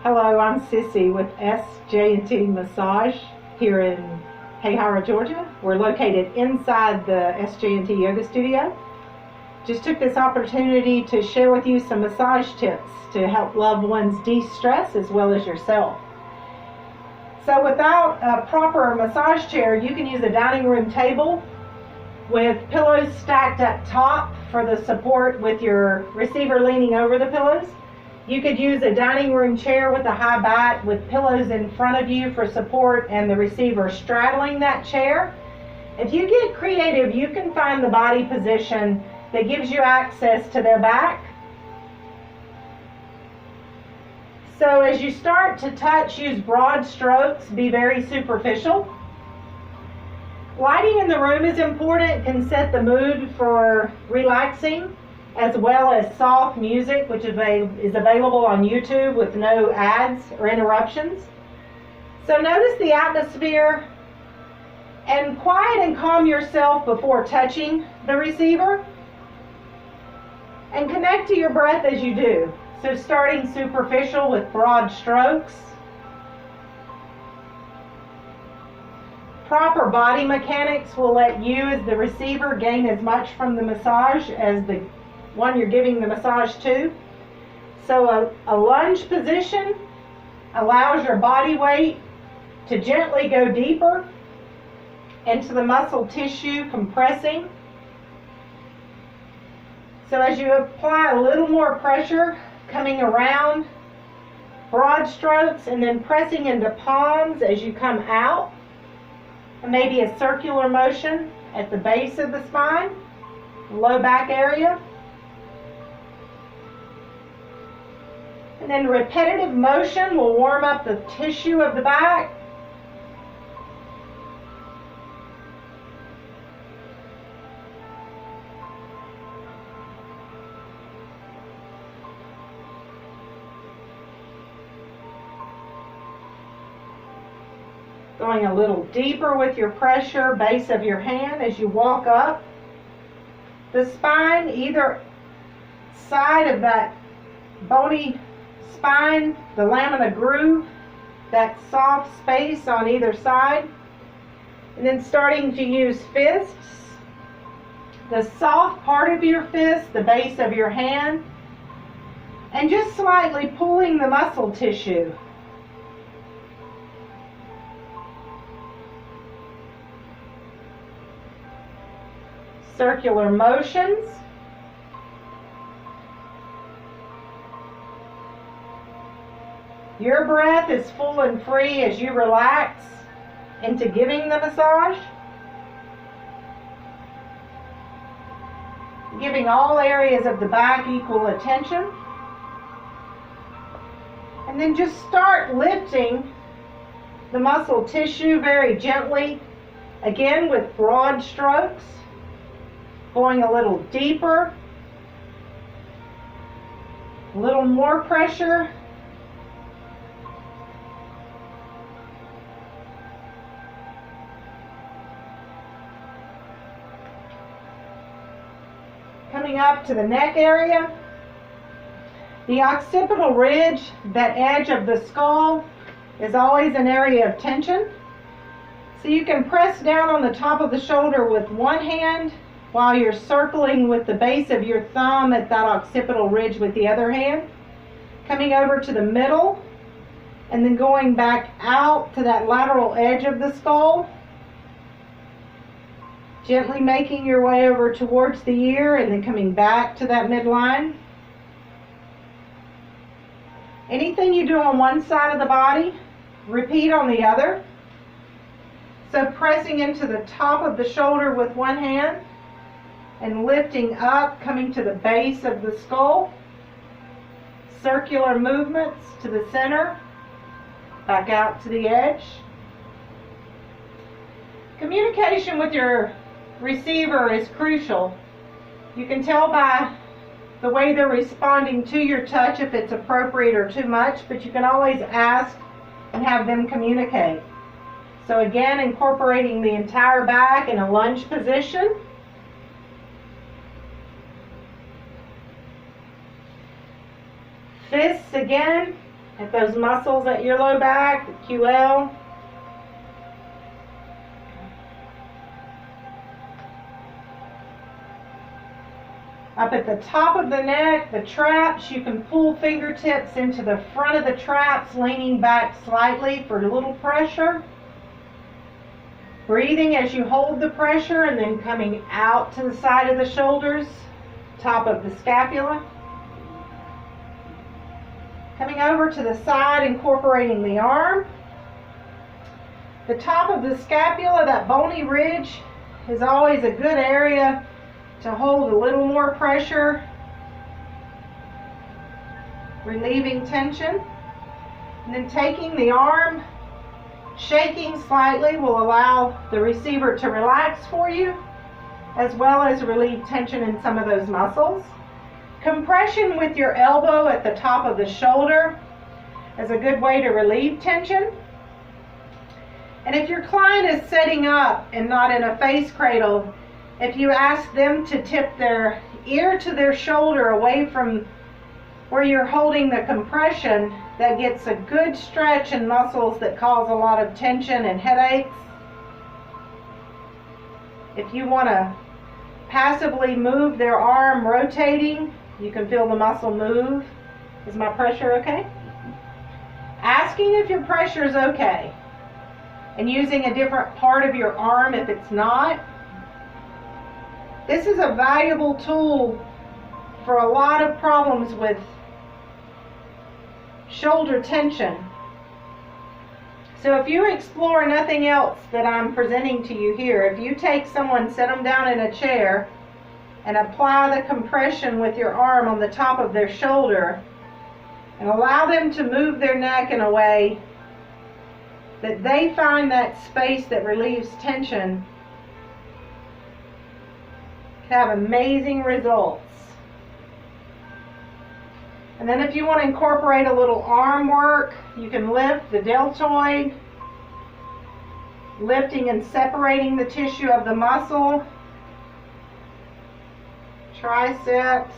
Hello, I'm Sissy with SJ&T Massage here in Hayhara, Georgia. We're located inside the SJ&T Yoga Studio. Just took this opportunity to share with you some massage tips to help loved ones de-stress as well as yourself. So without a proper massage chair, you can use a dining room table with pillows stacked up top for the support with your receiver leaning over the pillows. You could use a dining room chair with a high back with pillows in front of you for support and the receiver straddling that chair. If you get creative, you can find the body position that gives you access to their back. So as you start to touch, use broad strokes, be very superficial. Lighting in the room is important, can set the mood for relaxing, as well as soft music, which is available on YouTube with no ads or interruptions. So notice the atmosphere and quiet and calm yourself before touching the receiver. And connect to your breath as you do. So starting superficial with broad strokes. Proper body mechanics will let you as the receiver gain as much from the massage as the one you're giving the massage to. So a lunge position allows your body weight to gently go deeper into the muscle tissue, compressing. So as you apply a little more pressure, coming around, broad strokes, and then pressing into palms as you come out, and maybe a circular motion at the base of the spine, low back area. And then repetitive motion will warm up the tissue of the back. Going a little deeper with your pressure, base of your hand as you walk up the spine, either side of that bony spine, the lamina groove, that soft space on either side. And then starting to use fists, the soft part of your fist, the base of your hand, and just slightly pulling the muscle tissue. Circular motions. Your breath is full and free as you relax into giving the massage. Giving all areas of the back equal attention. And then just start lifting the muscle tissue very gently, again with broad strokes. Going a little deeper, a little more pressure. Coming up to the neck area. The occipital ridge, that edge of the skull, is always an area of tension. So you can press down on the top of the shoulder with one hand while you're circling with the base of your thumb at that occipital ridge with the other hand. Coming over to the middle and then going back out to that lateral edge of the skull. Gently making your way over towards the ear and then coming back to that midline. Anything you do on one side of the body, repeat on the other. So pressing into the top of the shoulder with one hand and lifting up, coming to the base of the skull. Circular movements to the center, back out to the edge. Communication with your receiver is crucial. You can tell by the way they're responding to your touch if it's appropriate or too much, but you can always ask and have them communicate. So again, incorporating the entire back in a lunge position. Fists again, at those muscles at your low back, the QL. Up at the top of the neck, the traps, you can pull fingertips into the front of the traps, leaning back slightly for a little pressure. Breathing as you hold the pressure and then coming out to the side of the shoulders, top of the scapula. Coming over to the side, incorporating the arm. The top of the scapula, that bony ridge, is always a good area to hold a little more pressure, relieving tension. And then taking the arm, shaking slightly will allow the receiver to relax for you, as well as relieve tension in some of those muscles. Compression with your elbow at the top of the shoulder is a good way to relieve tension. And if your client is sitting up and not in a face cradle, if you ask them to tip their ear to their shoulder away from where you're holding the compression, that gets a good stretch in muscles that cause a lot of tension and headaches. If you want to passively move their arm rotating, you can feel the muscle move. Is my pressure okay? Asking if your pressure is okay and using a different part of your arm if it's not. This is a valuable tool for a lot of problems with shoulder tension. So if you explore nothing else that I'm presenting to you here, if you take someone, set them down in a chair, and apply the compression with your arm on the top of their shoulder, and allow them to move their neck in a way that they find that space that relieves tension, can have amazing results. And then if you want to incorporate a little arm work, you can lift the deltoid, lifting and separating the tissue of the muscle, triceps.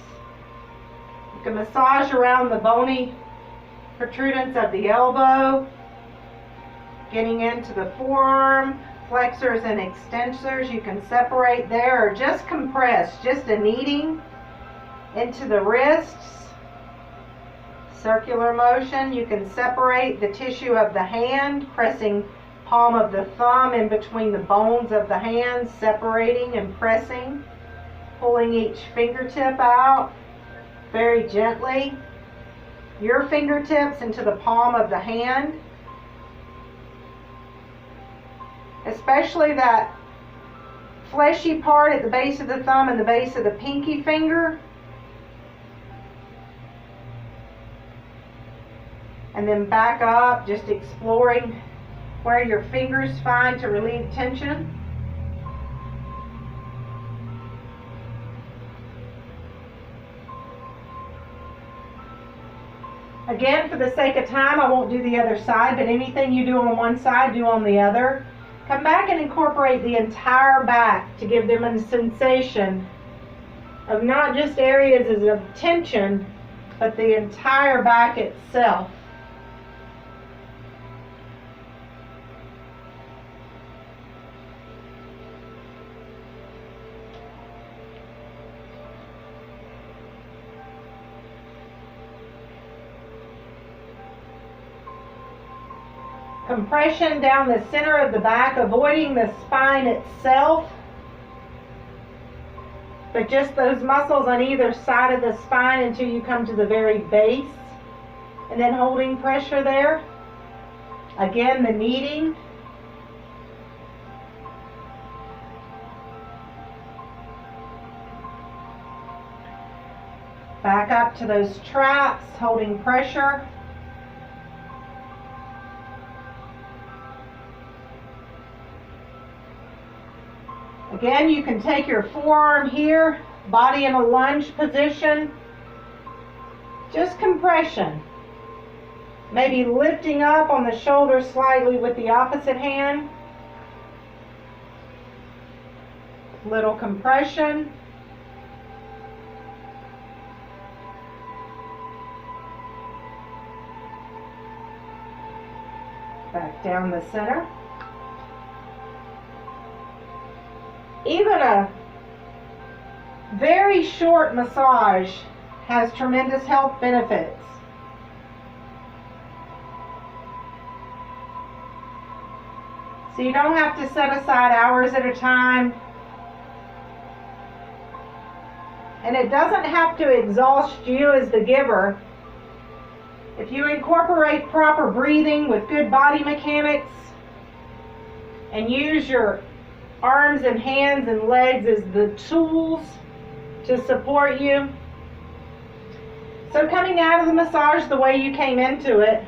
You can massage around the bony protrudence of the elbow, getting into the forearm, flexors and extensors. You can separate there or just compress, just a kneading into the wrists. Circular motion. You can separate the tissue of the hand, pressing palm of the thumb in between the bones of the hand, separating and pressing, pulling each fingertip out very gently. Your fingertips into the palm of the hand, especially that fleshy part at the base of the thumb and the base of the pinky finger. And then back up, just exploring where your fingers find to relieve tension. Again, for the sake of time, I won't do the other side, but anything you do on one side, do on the other. Come back and incorporate the entire back to give them a sensation of not just areas of tension, but the entire back itself. Compression down the center of the back, avoiding the spine itself, but just those muscles on either side of the spine until you come to the very base, and then holding pressure there. Again, the kneading. Back up to those traps, holding pressure. Again, you can take your forearm here, body in a lunge position, just compression. Maybe lifting up on the shoulder slightly with the opposite hand. Little compression. Back down the center. Even a very short massage has tremendous health benefits. So you don't have to set aside hours at a time. And it doesn't have to exhaust you as the giver. If you incorporate proper breathing with good body mechanics and use your arms and hands and legs as the tools to support you. So coming out of the massage the way you came into it,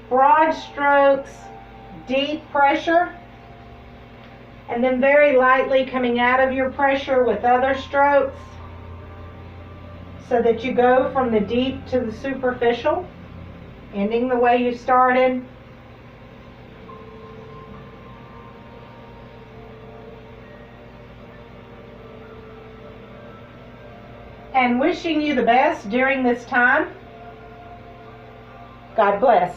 broad strokes, deep pressure, and then very lightly coming out of your pressure with other strokes so that you go from the deep to the superficial, ending the way you started. And wishing you the best during this time. God bless.